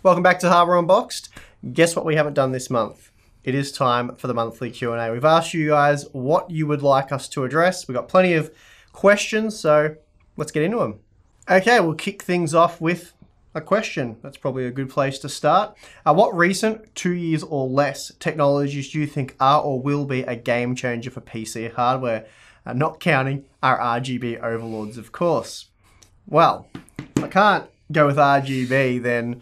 Welcome back to Hardware Unboxed. Guess what we haven't done this month? It is time for the monthly Q&A. We've asked you guys what you would like us to address. We've got plenty of questions, so let's get into them. Okay, we'll kick things off with a question. That's probably a good place to start. What recent 2 years or less technologies do you think are or will be a game changer for PC hardware? Not counting our RGB overlords, of course. Well, if I can't go with RGB, then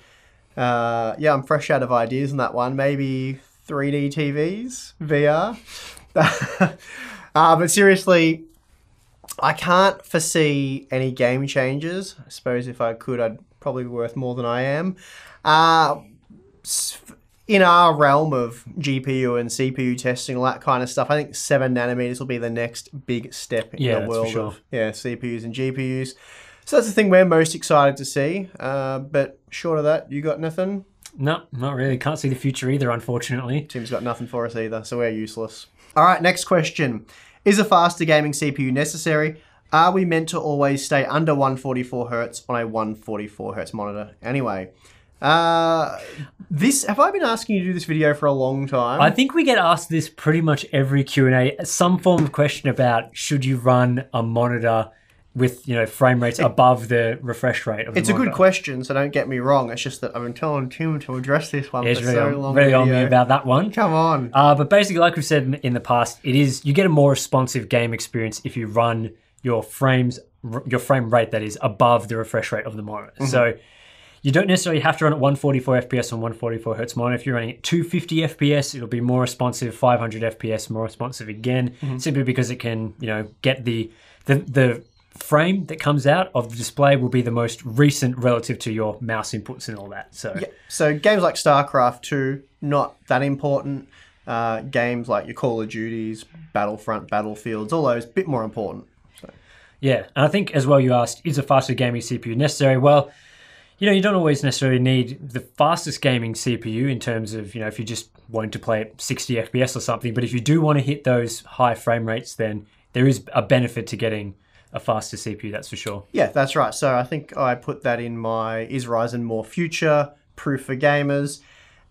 yeah, I'm fresh out of ideas on that one. Maybe 3D TVs, VR. But seriously, I can't foresee any game changers. I suppose if I could, I'd probably be worth more than I am. In our realm of GPU and CPU testing, all that kind of stuff, I think 7 nanometers will be the next big step in the world of CPUs and GPUs. So that's the thing we're most excited to see. But short of that, you got nothing? No, not really. Can't see the future either, unfortunately. Tim's got nothing for us either, so we're useless. All right, next question. Is a faster gaming CPU necessary? Are we meant to always stay under 144 Hz on a 144 Hz monitor? Anyway, have I been asking you to do this video for a long time? I think we get asked this pretty much every Q&A. Some form of question about should you run a monitor with, you know, frame rates above the refresh rate of the monitor. It's a good question, so don't get me wrong. It's just that I've been telling Tim to address this one for so long. Really on me about that one. Come on. But basically, like we've said in the past, you get a more responsive game experience if you run your frame rate that is above the refresh rate of the monitor. Mm-hmm. So you don't necessarily have to run at 144 FPS on 144 Hz monitor. If you're running at 250 FPS, it'll be more responsive. 500 FPS, more responsive again, simply because it can, you know, get the frame that comes out of the display will be the most recent relative to your mouse inputs and all that. So yeah. So games like StarCraft 2, not that important. Games like your Call of Duties, Battlefront, Battlefields, all those, a bit more important. So. Yeah, and I think as well you asked, is a faster gaming CPU necessary? Well, you know, you don't always necessarily need the fastest gaming CPU in terms of, you know, if you just want to play at 60 FPS or something, but if you do want to hit those high frame rates, then there is a benefit to getting a faster CPU, that's for sure. Yeah, that's right. So I think I put that in my is Ryzen more future proof for gamers.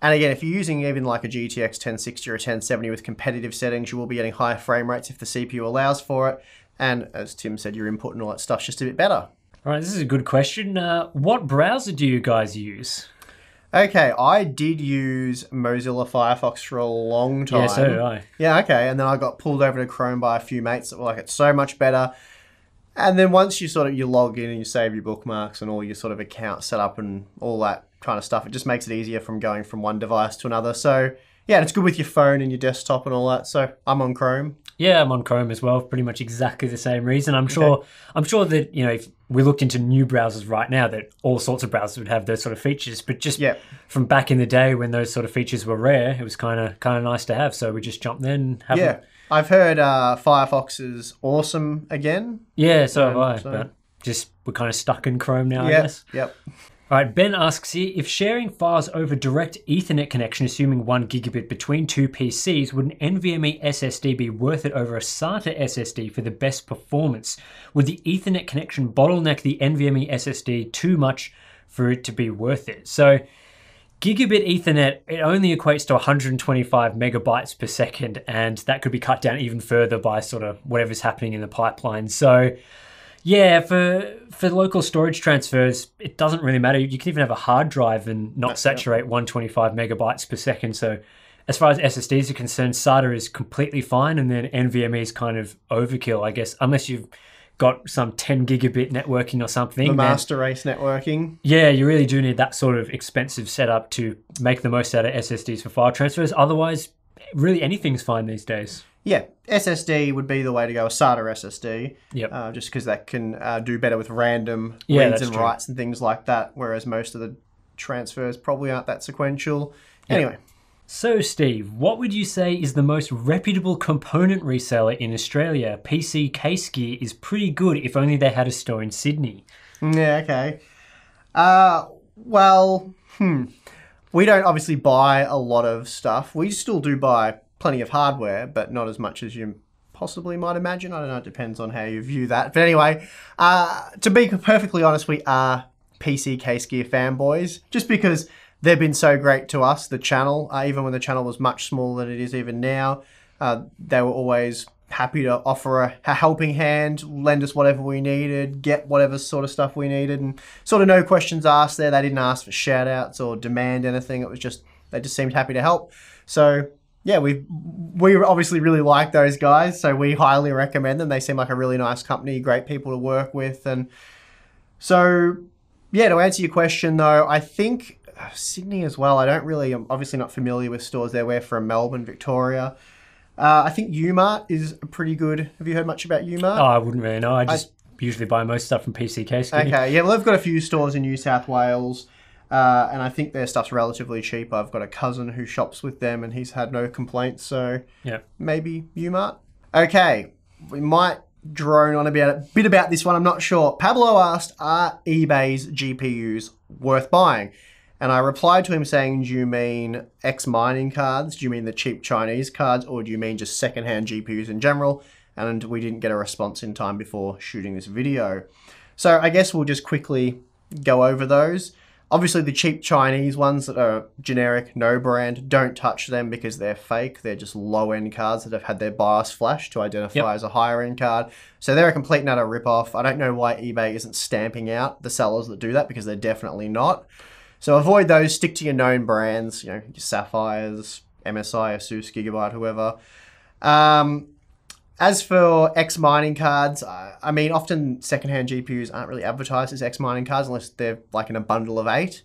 And again, if you're using even like a GTX 1060 or a 1070 with competitive settings, you will be getting higher frame rates if the CPU allows for it. And as Tim said, your input and all that stuff's just a bit better. All right, this is a good question. What browser do you guys use? Okay, I did use Mozilla Firefox for a long time. Yeah, so did I. Yeah, okay. And then I got pulled over to Chrome by a few mates that were like, it's so much better. And then once you log in and you save your bookmarks and all your sort of account set up and all that kind of stuff, it just makes it easier from going from one device to another. So yeah, and it's good with your phone and your desktop and all that. So I'm on Chrome. Yeah, I'm on Chrome as well. Pretty much exactly the same reason. I'm sure that, you know, if we looked into new browsers right now, that all sorts of browsers would have those sort of features. But just from back in the day when those sort of features were rare, it was kind of nice to have. So we just jumped in and have them. I've heard Firefox is awesome again. Yeah, so have I. But just we're kind of stuck in Chrome now, I guess. Yep. All right, Ben asks here, if sharing files over direct Ethernet connection, assuming 1 gigabit between two PCs, would an NVMe SSD be worth it over a SATA SSD for the best performance? Would the Ethernet connection bottleneck the NVMe SSD too much for it to be worth it? So Gigabit Ethernet, it only equates to 125 megabytes per second, and that could be cut down even further by sort of whatever's happening in the pipeline. So yeah, for local storage transfers, it doesn't really matter. You can even have a hard drive and not saturate 125 megabytes per second. So as far as SSDs are concerned, SATA is completely fine, and then NVMe is kind of overkill, I guess, unless you've got some 10 gigabit networking or something. The master race networking. Yeah, you really do need that sort of expensive setup to make the most out of SSDs for file transfers. Otherwise, really anything's fine these days. Yeah, SSD would be the way to go, a SATA SSD. Yep. Just because that can do better with random reads and writes and things like that, whereas most of the transfers probably aren't that sequential. Yep. Anyway. So, Steve, what would you say is the most reputable component reseller in Australia? PC Case Gear is pretty good, if only they had a store in Sydney. Yeah, okay. Well, we don't obviously buy a lot of stuff. We still do buy plenty of hardware, but not as much as you possibly might imagine. I don't know, it depends on how you view that. But anyway, to be perfectly honest, we are PC Case Gear fanboys, just because they've been so great to us, the channel, even when the channel was much smaller than it is even now. They were always happy to offer a helping hand, lend us whatever we needed, get whatever sort of stuff we needed, and sort of no questions asked there. They didn't ask for shout outs or demand anything. It was just, they just seemed happy to help. So yeah, we obviously really like those guys, so we highly recommend them. They seem like a really nice company, great people to work with. And so yeah, to answer your question though, I think Sydney as well. I'm obviously not familiar with stores there. We're from Melbourne, Victoria. I think Umart is pretty good. Have you heard much about Umart? Oh, I wouldn't really know. I just usually buy most stuff from PCK. Okay, yeah, well, they've got a few stores in New South Wales, and I think their stuff's relatively cheap. I've got a cousin who shops with them, and he's had no complaints, so yeah, maybe Umart. Okay, we might drone on a bit about this one. I'm not sure. Pablo asked, are eBay's GPUs worth buying? And I replied to him saying, do you mean ex-mining cards? Do you mean the cheap Chinese cards? Or do you mean just secondhand GPUs in general? And we didn't get a response in time before shooting this video. So I guess we'll just quickly go over those. Obviously the cheap Chinese ones that are generic, no brand, don't touch them because they're fake. They're just low-end cards that have had their BIOS flashed to identify as a higher-end card. So they're a complete and utter rip-off. I don't know why eBay isn't stamping out the sellers that do that, because they're definitely not. So avoid those, stick to your known brands, your Sapphires, MSI, Asus, Gigabyte, whoever. As for ex-mining cards, I mean, often secondhand GPUs aren't really advertised as ex-mining cards unless they're like in a bundle of 8.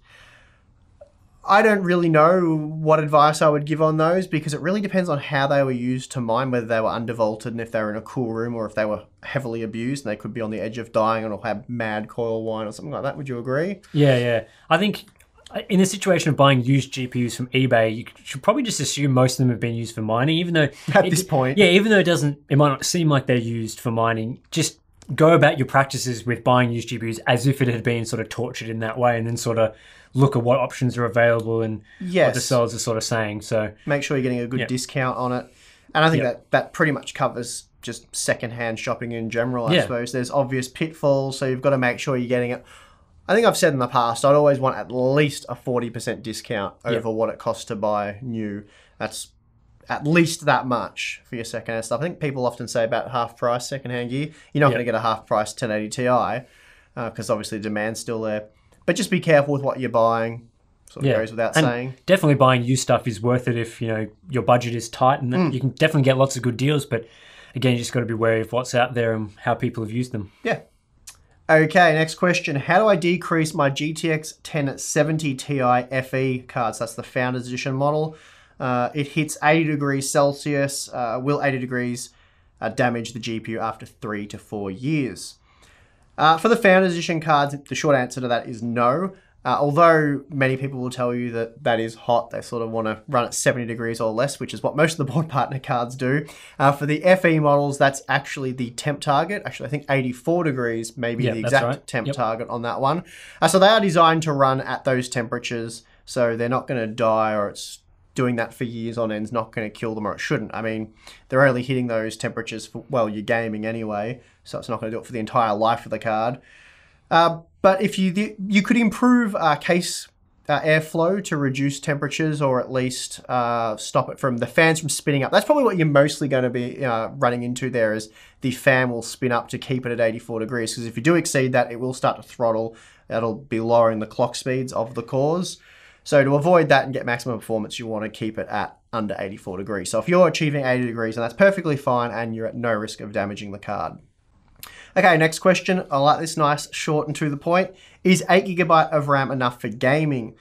I don't really know what advice I would give on those, because it really depends on how they were used to mine, whether they were undervolted and if they were in a cool room, or if they were heavily abused and they could be on the edge of dying or have mad coil wine or something like that. Would you agree? Yeah. I think in the situation of buying used GPUs from eBay, you should probably just assume most of them have been used for mining, even though at this point, yeah, even though it might not seem like they're used for mining. Just go about your practices with buying used GPUs as if it had been sort of tortured in that way, and then sort of look at what options are available and what the sellers are sort of saying. So make sure you're getting a good discount on it. And I think that pretty much covers just secondhand shopping in general, I suppose. There's obvious pitfalls, so you've got to make sure you're getting it. I think I've said in the past, I'd always want at least a 40% discount over what it costs to buy new. That's at least that much for your secondhand stuff. I think people often say about half price secondhand gear. You're not going to get a half price 1080 Ti because obviously the demand's still there. But just be careful with what you're buying. Sort of goes without saying. Definitely buying used stuff is worth it if your budget is tight, and you can definitely get lots of good deals. But again, you just got to be wary of what's out there and how people have used them. Yeah. Okay, next question. How do I decrease my GTX 1070 Ti FE cards? That's the Founders Edition model. It hits 80 degrees Celsius. Will 80 degrees damage the GPU after 3 to 4 years? For the Founders Edition cards, the short answer to that is no. Although many people will tell you that that is hot, they sort of want to run at 70 degrees or less, which is what most of the board partner cards do. For the FE models, that's actually the temp target. Actually, I think 84 degrees may be the exact temp target on that one. So they are designed to run at those temperatures, so they're not going to die, or it's doing that for years on end is not going to kill them, or it shouldn't. I mean, they're only hitting those temperatures for, well, you're gaming anyway, so it's not going to do it for the entire life of the card. But if you could improve case airflow to reduce temperatures, or at least stop it from the fans from spinning up. That's probably what you're mostly going to be running into there, is the fan will spin up to keep it at 84 degrees. Because if you do exceed that, it will start to throttle. That'll be lowering the clock speeds of the cores. So to avoid that and get maximum performance, you want to keep it at under 84 degrees. So if you're achieving 80 degrees, and that's perfectly fine, and you're at no risk of damaging the card. Okay, next question. I like this, nice, short and to the point. Is 8GB of RAM enough for gaming?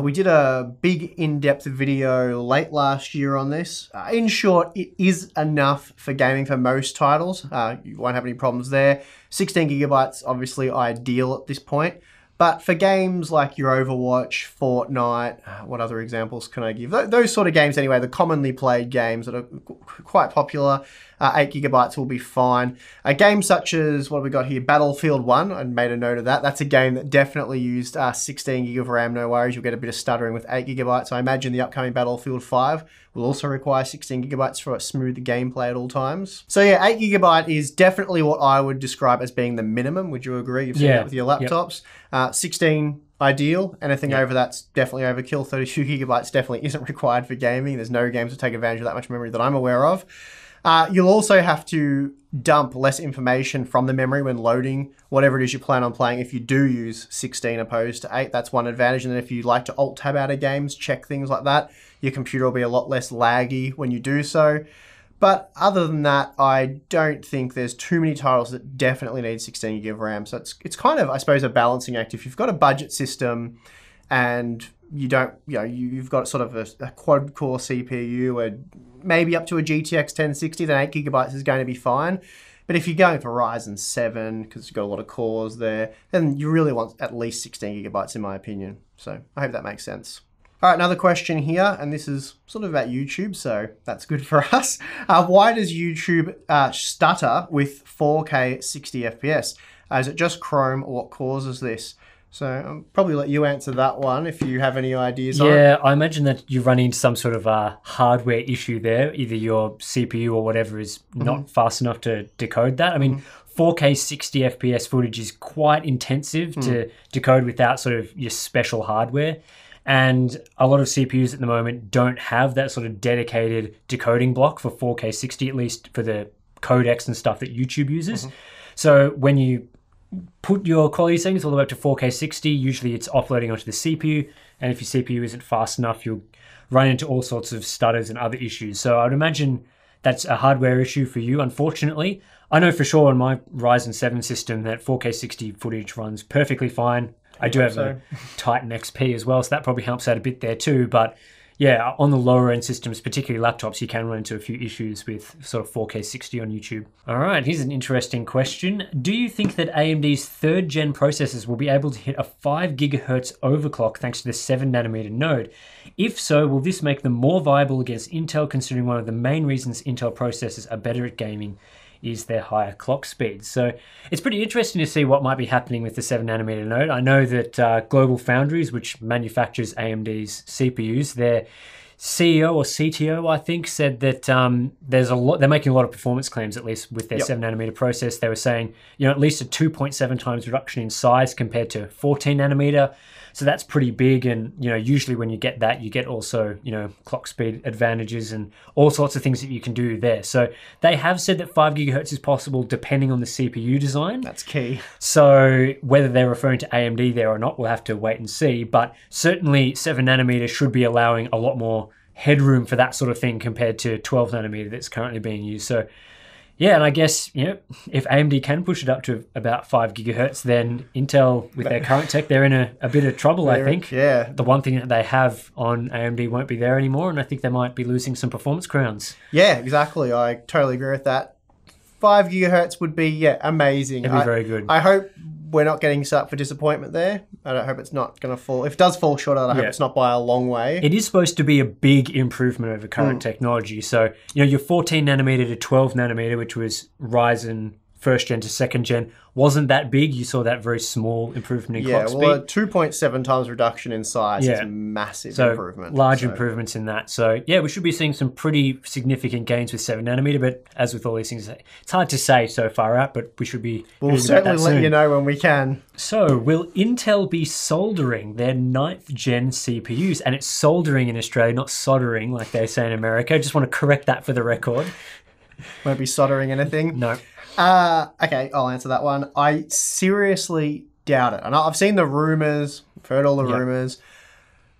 We did a big in-depth video late last year on this. In short, it is enough for gaming for most titles. You won't have any problems there. 16GB, obviously ideal at this point. But for games like your Overwatch, Fortnite, what other examples can I give? Those sort of games anyway, the commonly played games that are quite popular, 8 gigabytes will be fine. A game such as, what have we got here, Battlefield 1, I made a note of that. That's a game that definitely used 16 gig of RAM, no worries. You'll get a bit of stuttering with 8 gigabytes. I imagine the upcoming Battlefield 5 will also require 16 gigabytes for a smooth gameplay at all times. So yeah, 8 gigabyte is definitely what I would describe as being the minimum. Would you agree? You've seen that with your laptops. 16 ideal. Anything over that's definitely overkill. 32 gigabytes definitely isn't required for gaming. There's no games that take advantage of that much memory that I'm aware of. You'll also have to dump less information from the memory when loading whatever it is you plan on playing if you do use 16 opposed to 8. That's one advantage. And then if you like to alt-tab out of games, check things like that, your computer will be a lot less laggy when you do so. But other than that, I don't think there's too many titles that definitely need 16 gig of RAM. So it's kind of, I suppose, a balancing act. If you've got a budget system and you don't, you've got sort of a quad-core CPU or maybe up to a GTX 1060, then 8 gigabytes is going to be fine. But if you're going for Ryzen 7, because you've got a lot of cores there, then you really want at least 16 gigabytes, in my opinion. So I hope that makes sense. All right, another question here, and this is sort of about YouTube, so that's good for us. Why does YouTube stutter with 4K 60 FPS? Is it just Chrome, or what causes this? So I'll probably let you answer that one if you have any ideas on it. Yeah, I imagine that you run into some sort of hardware issue there. Either your CPU or whatever is not fast enough to decode that. I mean, 4K 60 FPS footage is quite intensive to decode without sort of your special hardware. And a lot of CPUs at the moment don't have that sort of dedicated decoding block for 4K 60, at least for the codecs and stuff that YouTube uses. So when you put your quality settings all the way up to 4K 60, usually it's offloading onto the CPU. And if your CPU isn't fast enough, you'll run into all sorts of stutters and other issues. So I would imagine that's a hardware issue for you, unfortunately. I know for sure on my Ryzen 7 system that 4K 60 footage runs perfectly fine. I do have a Titan XP as well, so that probably helps out a bit there too. But yeah, on the lower end systems, particularly laptops, you can run into a few issues with sort of 4K 60 on YouTube. All right, here's an interesting question. Do you think that AMD's 3rd gen processors will be able to hit a 5 gigahertz overclock thanks to the 7 nanometer node? If so, will this make them more viable against Intel, considering one of the main reasons Intel processors are better at gaming is their higher clock speeds? So it's pretty interesting to see what might be happening with the 7 nanometer node. I know that Global Foundries, which manufactures AMD's CPUs, their CEO or CTO, I think, said that they're making a lot of performance claims, at least with their 7 nanometer process. They were saying, at least a 2.7 times reduction in size compared to 14 nanometer. So that's pretty big. And, usually when you get that, you get also, clock speed advantages and all sorts of things that you can do there. So they have said that 5 gigahertz is possible depending on the CPU design. That's key. So whether they're referring to AMD there or not, we'll have to wait and see. But certainly 7 nanometer should be allowing a lot more headroom for that sort of thing compared to 12 nanometer that's currently being used. So yeah, and I guess, if AMD can push it up to about 5 gigahertz, then Intel, with their current tech, they're in a bit of trouble, I think. Yeah. The one thing that they have on AMD won't be there anymore, and I think they might be losing some performance crowns. Yeah, exactly. I totally agree with that. 5 gigahertz would be, amazing. It'd be very good. I hope we're not getting set up for disappointment there. I don't hope it's not going to fall. If it does fall short of that, I hope it's not by a long way. It is supposed to be a big improvement over current technology. So, your 14 nanometer to 12 nanometer, which was Ryzen 1st gen to 2nd gen, wasn't that big. You saw that very small improvement in clock speed. A 2.7 times reduction in size is massive improvement. Large improvements in that. So we should be seeing some pretty significant gains with 7 nanometer, but as with all these things, it's hard to say so far out, but we should be We'll certainly let you know when we can. So will Intel be soldering their 9th gen CPUs? And it's soldering in Australia, not soldering like they say in America. I just want to correct that for the record. Won't be soldering anything? No. Okay, I'll answer that one. I seriously doubt it. And I've seen the rumors, I've heard all the rumors.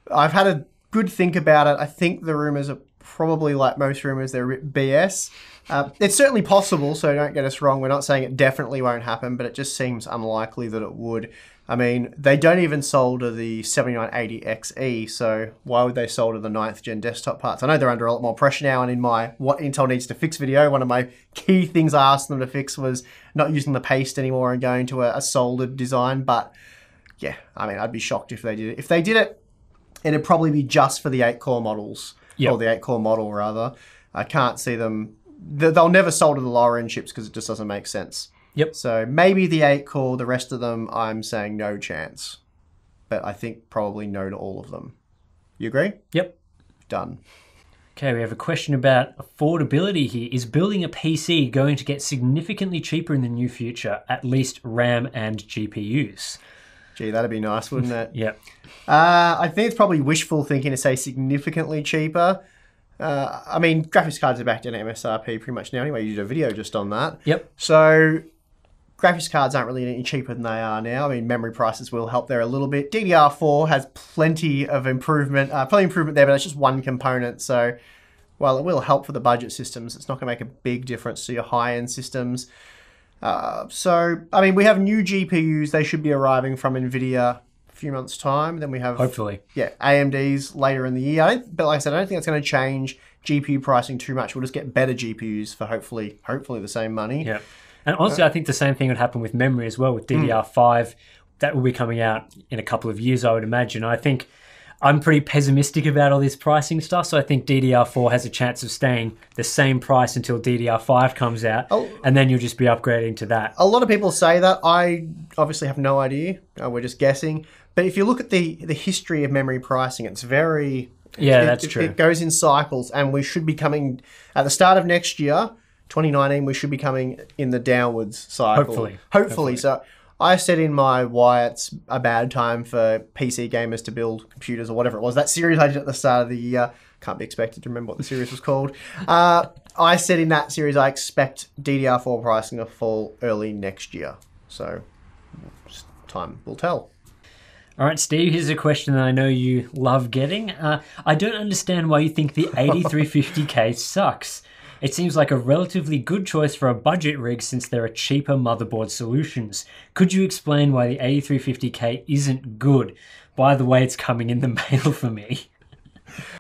I've had a good think about it. I think the rumors are probably, like most rumors, they're BS. It's certainly possible, so don't get us wrong. We're not saying it definitely won't happen, but it just seems unlikely that it would. I mean, they don't even solder the 7980XE, so why would they solder the 9th gen desktop parts? I know they're under a lot more pressure now, and in my What Intel Needs to Fix video, one of my key things I asked them to fix was not using the paste anymore and going to a soldered design, but yeah, I mean, I'd be shocked if they did it. If they did it, it'd probably be just for the 8-core models, or the 8-core model rather. I can't see them they'll never solder the lower end chips because it just doesn't make sense. Yep. So maybe the 8-core, the rest of them, I'm saying no chance. But I think probably no to all of them. You agree? Yep. Done. Okay, we have a question about affordability here. Is building a PC going to get significantly cheaper in the near future, at least RAM and GPUs? Gee, that'd be nice, wouldn't it? Yep. I think it's probably wishful thinking to say significantly cheaper. I mean, graphics cards are back to MSRP pretty much now anyway. You did a video just on that. Yep. So graphics cards aren't really any cheaper than they are now. I mean, memory prices will help there a little bit. DDR4 has plenty of improvement, there, but it's just one component. So while it will help for the budget systems, it's not going to make a big difference to your high-end systems. So, I mean, we have new GPUs. They should be arriving from NVIDIA a few months' time. Then we have, hopefully, AMDs later in the year. But like I said, I don't think that's going to change GPU pricing too much. We'll just get better GPUs for hopefully the same money. Yeah. And honestly, I think the same thing would happen with memory as well, with DDR5. That will be coming out in a couple of years, I would imagine. I think I'm pretty pessimistic about all this pricing stuff, so I think DDR4 has a chance of staying the same price until DDR5 comes out, and then you'll just be upgrading to that. A lot of people say that. I obviously have no idea. We're just guessing. But if you look at the history of memory pricing, it's very... Yeah, that's true. It goes in cycles, and we should be coming... At the start of next year, 2019, we should be coming in the downwards cycle. Hopefully. So I said in my why it's a bad time for PC gamers to build computers or whatever it was. That series I did at the start of the year. Can't be expected to remember what the series was called. I said in that series I expect DDR4 pricing to fall early next year. So time will tell. All right, Steve, here's a question that I know you love getting. I don't understand why you think the 8350K sucks. It seems like a relatively good choice for a budget rig since there are cheaper motherboard solutions. Could you explain why the 8350K isn't good? By the way, it's coming in the mail for me.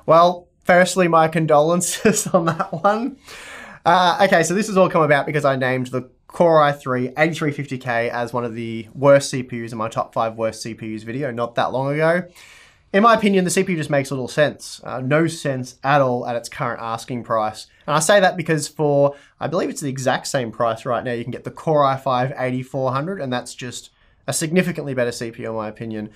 Well, firstly, my condolences on that one. Okay, so this has all come about because I named the Core i3 8350K as one of the worst CPUs in my top 5 worst CPUs video not that long ago. In my opinion, the CPU just makes little sense. No sense at all at its current asking price. And I say that because for, I believe it's the exact same price right now, you can get the Core i5 8400, and that's just a significantly better CPU in my opinion.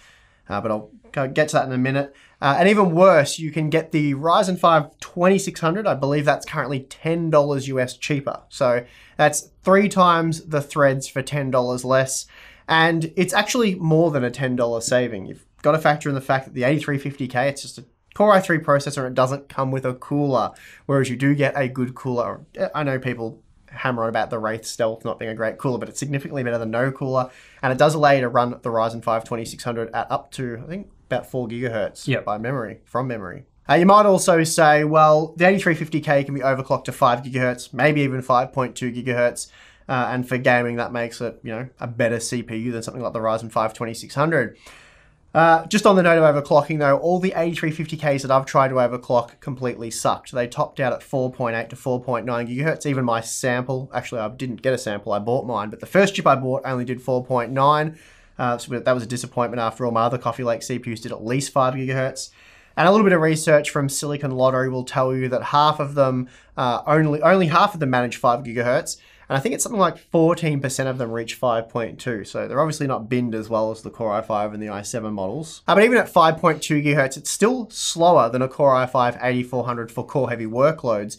But I'll get to that in a minute. And even worse, you can get the Ryzen 5 2600. I believe that's currently $10 US cheaper. So that's 3 times the threads for $10 less. And it's actually more than a $10 saving. You've got to factor in the fact that the 8350K, it's just a Core i3 processor and it doesn't come with a cooler, whereas you do get a good cooler. I know people hammer on about the Wraith Stealth not being a great cooler, but it's significantly better than no cooler, and it does allow you to run the Ryzen 5 2600 at up to, I think, about 4 gigahertz from memory. You might also say, well, the 8350K can be overclocked to 5 gigahertz, maybe even 5.2 gigahertz, and for gaming that makes it, a better CPU than something like the Ryzen 5 2600. Just on the note of overclocking though, all the 8350Ks that I've tried to overclock completely sucked. They topped out at 4.8 to 4.9 gigahertz. Even my sample, actually I didn't get a sample, I bought mine, but the first chip I bought only did 4.9. So that was a disappointment after all. My other Coffee Lake CPUs did at least 5 gigahertz. And a little bit of research from Silicon Lottery will tell you that half of them, only half of them manage 5 gigahertz. And I think it's something like 14% of them reach 5.2. So they're obviously not binned as well as the Core i5 and the i7 models. But even at 5.2 gigahertz, it's still slower than a Core i5 8400 for core heavy workloads.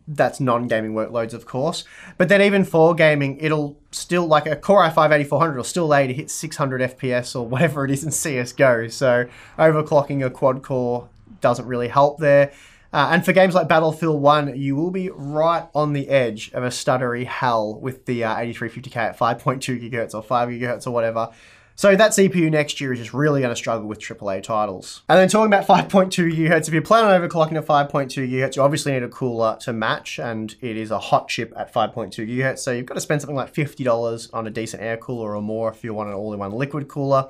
That's non-gaming workloads, of course. But then even for gaming, it'll still, like a Core i5 8400 will still allow you to hit 600 FPS or whatever it is in CSGO. So overclocking a quad core doesn't really help there. And for games like Battlefield 1, you will be right on the edge of a stuttery hell with the 8350K at 5.2 gigahertz or 5 gigahertz or whatever. So that CPU next year is just really going to struggle with AAA titles. And then talking about 5.2 gigahertz, if you plan on overclocking at 5.2 gigahertz, you obviously need a cooler to match, and it is a hot chip at 5.2 gigahertz. So you've got to spend something like $50 on a decent air cooler or more if you want an all-in-one liquid cooler.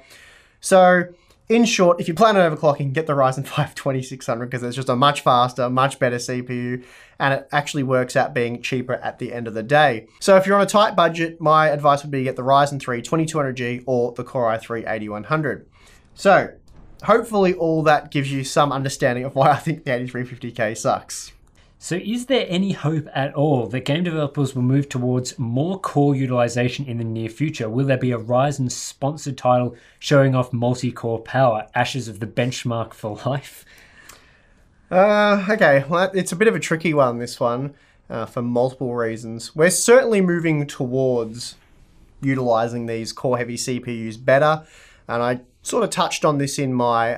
So in short, if you plan on overclocking, get the Ryzen 5 2600 because it's just a much faster, much better CPU, and it actually works out being cheaper at the end of the day. So if you're on a tight budget, my advice would be get the Ryzen 3 2200G or the Core i3 8100. So hopefully all that gives you some understanding of why I think the 8350K sucks. So is there any hope at all that game developers will move towards more core utilization in the near future? Will there be a Ryzen sponsored title showing off multi-core power, ashes of the benchmark for life? Okay, well, it's a bit of a tricky one, this one, for multiple reasons. We're certainly moving towards utilizing these core-heavy CPUs better, and I sort of touched on this in my,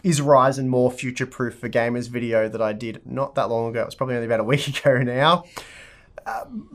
is Ryzen more future-proof for gamers video that I did not that long ago. It was probably only about a week ago now.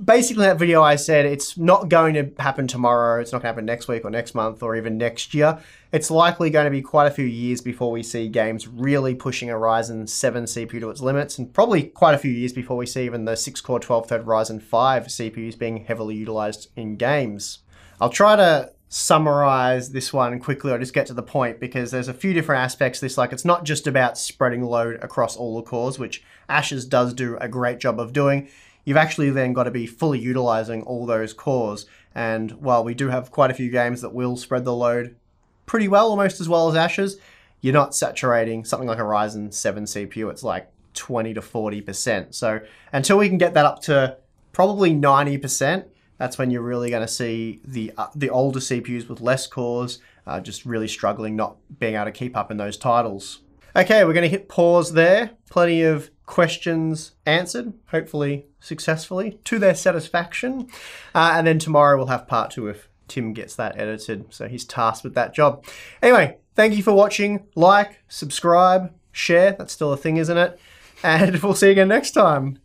Basically, in that video I said it's not going to happen tomorrow, it's not going to happen next week or next month or even next year. It's likely going to be quite a few years before we see games really pushing a Ryzen 7 CPU to its limits, and probably quite a few years before we see even the 6-core 12-thread Ryzen 5 CPUs being heavily utilized in games. I'll try to summarize this one quickly. I'll just get to the point because there's a few different aspects to this. Like, it's not just about spreading load across all the cores, which Ashes does do a great job of doing. You've actually then got to be fully utilizing all those cores. And while we do have quite a few games that will spread the load pretty well, almost as well as Ashes, you're not saturating something like a Ryzen 7 CPU. It's like 20 to 40%. So until we can get that up to probably 90%, that's when you're really going to see the older CPUs with less cores just really struggling, not being able to keep up in those titles. Okay, we're going to hit pause there. Plenty of questions answered, hopefully successfully, to their satisfaction. And then tomorrow we'll have part 2 if Tim gets that edited. So he's tasked with that job. Anyway, thank you for watching. Like, subscribe, share. That's still a thing, isn't it? And we'll see you again next time.